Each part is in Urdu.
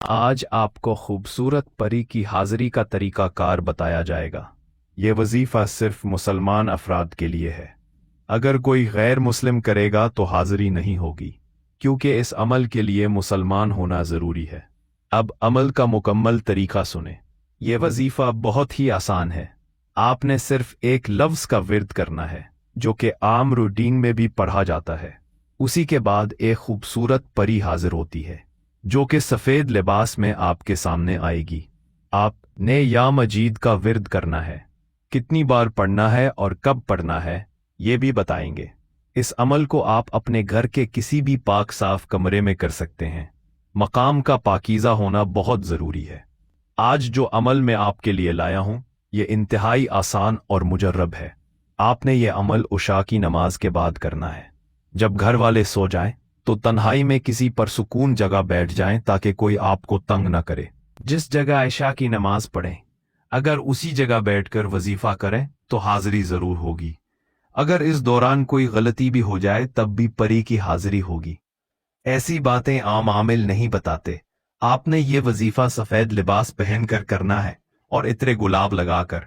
آج آپ کو خوبصورت پری کی حاضری کا طریقہ کار بتایا جائے گا۔ یہ وظیفہ صرف مسلمان افراد کے لیے ہے۔ اگر کوئی غیر مسلم کرے گا تو حاضری نہیں ہوگی، کیونکہ اس عمل کے لیے مسلمان ہونا ضروری ہے۔ اب عمل کا مکمل طریقہ سنیں۔ یہ وظیفہ بہت ہی آسان ہے۔ آپ نے صرف ایک لفظ کا ورد کرنا ہے، جو کہ عام روٹین میں بھی پڑھا جاتا ہے۔ اسی کے بعد ایک خوبصورت پری حاضر ہوتی ہے، جو کہ سفید لباس میں آپ کے سامنے آئے گی۔ آپ نے یا مجید کا ورد کرنا ہے، کتنی بار پڑھنا ہے اور کب پڑھنا ہے یہ بھی بتائیں گے۔ اس عمل کو آپ اپنے گھر کے کسی بھی پاک صاف کمرے میں کر سکتے ہیں۔ مقام کا پاکیزہ ہونا بہت ضروری ہے۔ آج جو عمل میں آپ کے لیے لایا ہوں یہ انتہائی آسان اور مجرب ہے۔ آپ نے یہ عمل عشاء کی نماز کے بعد کرنا ہے۔ جب گھر والے سو جائیں تو تنہائی میں کسی پرسکون جگہ بیٹھ جائیں تاکہ کوئی آپ کو تنگ نہ کرے۔ جس جگہ عشاء کی نماز پڑھیں، اگر اسی جگہ بیٹھ کر وظیفہ کریں تو حاضری ضرور ہوگی۔ اگر اس دوران کوئی غلطی بھی ہو جائے تب بھی پری کی حاضری ہوگی۔ ایسی باتیں عام عامل نہیں بتاتے۔ آپ نے یہ وظیفہ سفید لباس پہن کر کرنا ہے اور عطر گلاب لگا کر،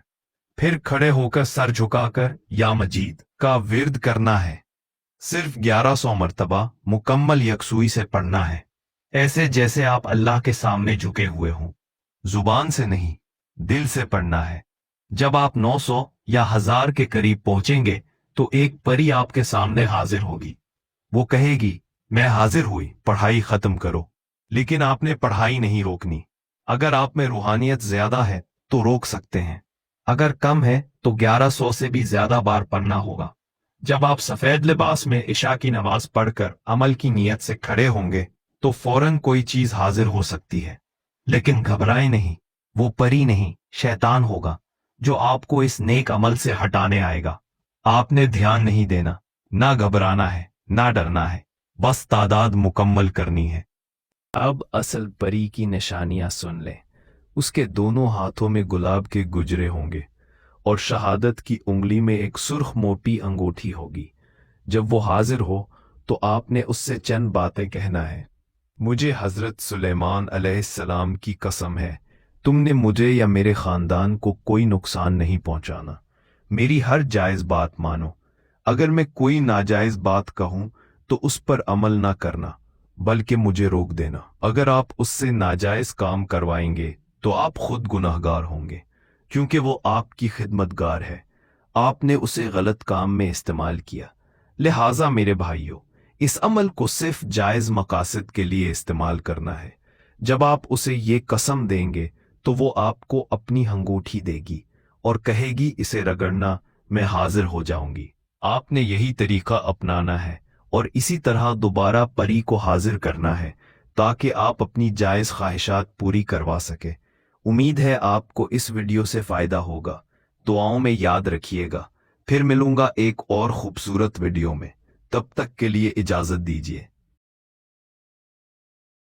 پھر کھڑے ہو کر سر جھکا کر یا مجید کا ورد کرنا ہے۔ صرف 1100 مرتبہ مکمل یکسوئی سے پڑھنا ہے، ایسے جیسے آپ اللہ کے سامنے جھکے ہوئے ہوں۔ زبان سے نہیں، دل سے پڑھنا ہے۔ جب آپ 900 یا 1000 کے قریب پہنچیں گے تو ایک پری آپ کے سامنے حاضر ہوگی۔ وہ کہے گی، میں حاضر ہوئی، پڑھائی ختم کرو۔ لیکن آپ نے پڑھائی نہیں روکنی۔ اگر آپ میں روحانیت زیادہ ہے تو روک سکتے ہیں، اگر کم ہے تو 1100 سے بھی زیادہ بار پڑھنا ہوگا۔ جب آپ سفید لباس میں عشاء کی نماز پڑھ کر عمل کی نیت سے کھڑے ہوں گے تو فوراً کوئی چیز حاضر ہو سکتی ہے، لیکن گھبرائیں نہیں۔ وہ پری نہیں، شیطان ہوگا جو آپ کو اس نیک عمل سے ہٹانے آئے گا۔ آپ نے دھیان نہیں دینا، نہ گھبرانا ہے، نہ ڈرنا ہے، بس تعداد مکمل کرنی ہے۔ اب اصل پری کی نشانیاں سن لیں۔ اس کے دونوں ہاتھوں میں گلاب کے گجرے ہوں گے اور شہادت کی انگلی میں ایک سرخ موٹی انگوٹھی ہوگی۔ جب وہ حاضر ہو تو آپ نے اس سے چند باتیں کہنا ہے۔ مجھے حضرت سلیمان علیہ السلام کی قسم ہے، تم نے مجھے یا میرے خاندان کو کوئی نقصان نہیں پہنچانا۔ میری ہر جائز بات مانو۔ اگر میں کوئی ناجائز بات کہوں تو اس پر عمل نہ کرنا، بلکہ مجھے روک دینا۔ اگر آپ اس سے ناجائز کام کروائیں گے تو آپ خود گناہگار ہوں گے، کیونکہ وہ آپ کی خدمتگار ہے۔ آپ نے اسے غلط کام میں استعمال کیا، لہٰذا میرے بھائیوں، اس عمل کو صرف جائز مقاصد کے لیے استعمال کرنا ہے۔ جب آپ اسے یہ قسم دیں گے تو وہ آپ کو اپنی انگوٹھی دے گی اور کہے گی، اسے رگڑنا، میں حاضر ہو جاؤں گی۔ آپ نے یہی طریقہ اپنانا ہے اور اسی طرح دوبارہ پری کو حاضر کرنا ہے تاکہ آپ اپنی جائز خواہشات پوری کروا سکے۔ امید ہے آپ کو اس ویڈیو سے فائدہ ہوگا۔ دعاؤں میں یاد رکھیے گا۔ پھر ملوں گا ایک اور خوبصورت ویڈیو میں، تب تک کے لیے اجازت دیجیے۔